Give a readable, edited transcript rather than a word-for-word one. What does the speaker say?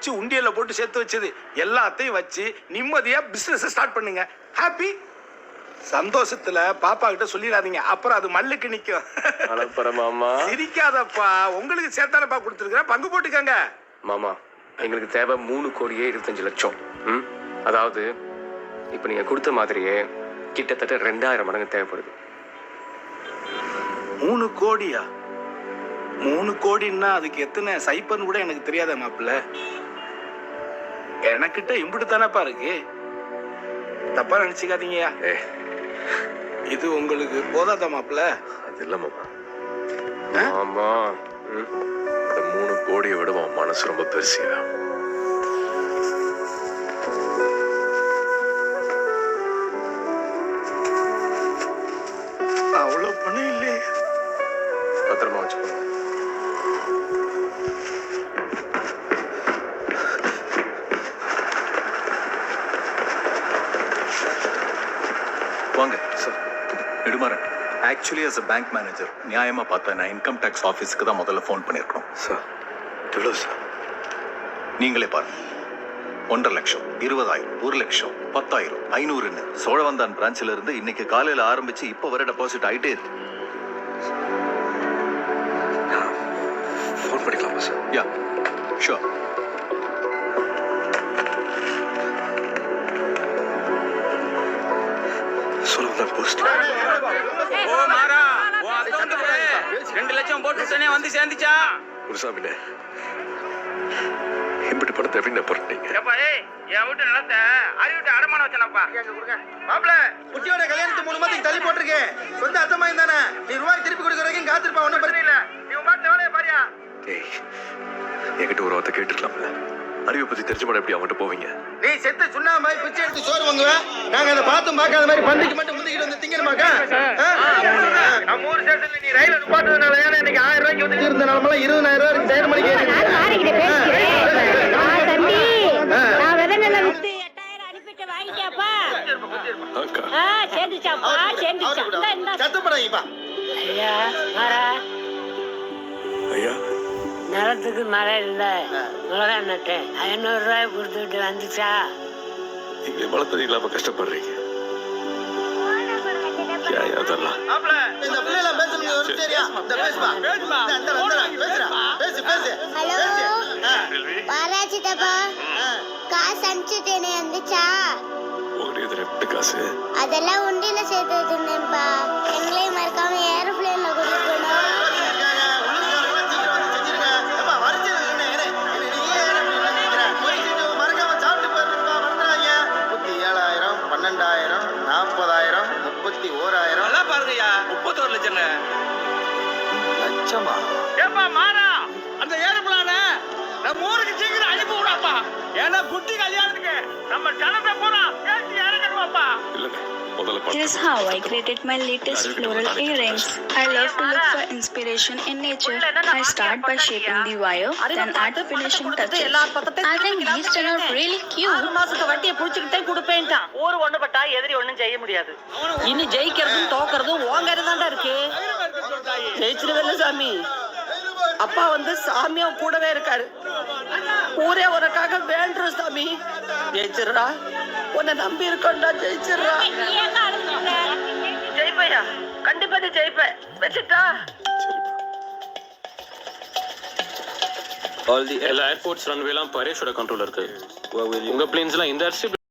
வச்சு உண்டியல்ல போட்டு சேர்த்து வச்சது எல்லாத்தையும் வச்சு நிம்மதியா பிசினஸ் ஸ்டார்ட் பண்ணுங்க. ஹாப்பி. சந்தோஷத்துல பாப்பா கிட்ட சொல்லிடாதீங்க, அப்புறம் அது மல்லுக்கு நிக்கும். மாமா சிரிக்காதப்பா, உங்களுக்கு சேர்த்தானப்பா கொடுத்துருக்கேன், பங்கு போட்டுக்கங்க. மாமா எங்களுக்கு தேவை 3,25,00,000. அதாவது இப்ப நீங்க கொடுத்த மாதிரியே கிட்டத்தட்ட 2000 மடங்கு தேவைப்படுது. 3 கோடியா? 3 கோடின்னா அதுக்கு எத்தனை சைப்பர்னு கூட எனக்கு தெரியாத மாப்பிள்ள. எனக்கிட்ட இம்புட்டு தானப்பா இருக்கு, தப்பா நினைச்சுக்காதீங்கயா. இது உங்களுக்கு போதாத மாப்பிள்ள? அது இல்ல மாமா. மாமா இந்த 3 கோடியை விட மனசு ரொம்ப பெருசியா. அவ்வளவு பணம் இல்லையே. பத்திரமா வச்சுக்கோங்க. வாங்க sir. Nedumaran, actually as a bank manager நியாயமா பார்த்தா நான் இன்கம் டேக்ஸ் ஆஃபீஸுக்கு தான் முதல்ல ஃபோன் பண்ணியிருக்கணும் சார். எவ்வளோ சார்? நீங்களே பாருங்க. 1.5 லட்சம், 20,000, 1 லட்சம், 10,000, 500ன்னு சோழவந்தான் பிரான்ச்சில் இருந்து இன்னைக்கு காலையில் ஆரம்பிச்சு இப்போ வர டெபாசிட் ஆகிட்டே இருக்கு. ஃபோன் பண்ணிக்கலாமா sir? Yeah sure. Cholavandan post. ஓ மாறா, ஓ அக்கவுண்ட்ல 2 லட்சம் போட்டுட்டனே வந்து சேர்ந்துச்சா? குருசாமினே, இப்படி பணத்தை எப்படி போட்டீங்க? ஏப்பா ஏய், என் வீட்டு நிலத்தை அறிவிட்டு அடமான வச்சனப்பா. மாப்ள, குட்டியோட கல்யாணத்துக்கு 3 மாதத்துக்கு தள்ளி போட்டுருக்கேன். சொந்த அத்தமாயும் தானே, நீ ரூபாய் திருப்பி கொடுக்குற வரைக்கும் காத்திருப்பா, ஒன்றும் பிரச்சனை இல்லை. நீ உன் பாட்டு வேலையை பாரியா? ஏய், என்கிட்ட ஒரு வார்த்தை கேட்டுருக்கலாம்ல. அறிவை பத்தி தெரிஞ்ச மாட்டா எப்படி அவங்ககிட்ட போவீங்க? நீ செத்து சுண்ணாம்பாய் பிச்சை எடுத்து சோறு வாங்குவேன். நாங்க அதை பார்த்தும் பார்க்காத மாதிரி பந்திக்கு மட்டும் முந்திக்கிட்டு வந்து திங்கணுமாக்கா? நம்ம ஊர் ஸ்டேஷன்ல நீ ரயில நிப்பாட்டதுனால ஏன்னா இன்னைக்கு 1000 ரூபாய்க்கு வந்து இருந்த நாளமெல்லாம் 20,000 ரூபாய்க்கு செயல் மணிக்கு ஐயா, நிலத்துக்கு மழை இல்ல, மிளகா நட்டேன், 500 ரூபாய் கொடுத்துட்டு வந்துச்சா? நீங்களே வளர்த்தது இல்லாம கஷ்டப்படுறீங்க. அதெல்லாம் இந்த பிள்ளைல பேசணும் ஒரு சரியா? இந்த பேசுமா பேசுமா அந்த பேசுறா பேசு பேசு. ஹலோ பாராச்சிட்டப்பா, காசு அனுப்பிச்சுட்டேனே வந்துச்சா? உங்களுடைய 2 காசு அதெல்லாம் உண்டியில சேர்த்து வச்சிருந்தேன்ப்பா. எங்களையும் மறக்காம ஏரோப்ளேன்ல கொடுக்கணும். மறக்காம சாப்பிட்டு போயிருப்பா, மறந்துடாங்க. 37,000, 12,000, 40,000, 31,000. நல்லா பாருங்கய்யா, 31 லட்சம். லட்சமா? ஏப்பா மாறா, அந்த ஏரோப்ளான நம்ம ஊருக்கு சீக்கிரம் அனுப்பி விடாப்பா. ஏன்னா குட்டி கல்யாணத்துக்கு நம்ம ஜனமே போனா பேசி இறங்கணுமாப்பா. இல்லைங்க, முதல்ல Here's how I created my latest floral earrings. I love to look for inspiration in nature. I start by shaping the wire, then add finishing touches. I think these turn out really cute. 6 மாசத்துக்கு வட்டியை புடிச்சுக்கிட்டே கொடுப்பேன்ட்டான். ஊரு ஒண்ணு பட்டா எதிரி ஒண்ணும் செய்ய முடியாது. இனி ஜெயிக்கிறதும் தோக்கறதும் உங்க கையில இருக்கு. ஜெயிச்சிருவேல சாமி. அப்பா வந்து சாமியா கூடவே இருக்காரு. ஊரே உனக்காக வேண்டுற சாமி. ஜெயிச்சிடுறா, உன்னை நம்பி இருக்கோண்டா, ஜெயிச்சிடுறா. ஜெயிப்பையா, கண்டிப்பா நீ ஜெயிப்ப. வச்சுட்டா எல்லா ஏர்போர்ட்ஸ் ரன்வேலாம் பரேஷோட கண்ட்ரோல் இருக்கு. உங்க பிளேன்ஸ்லாம் இந்த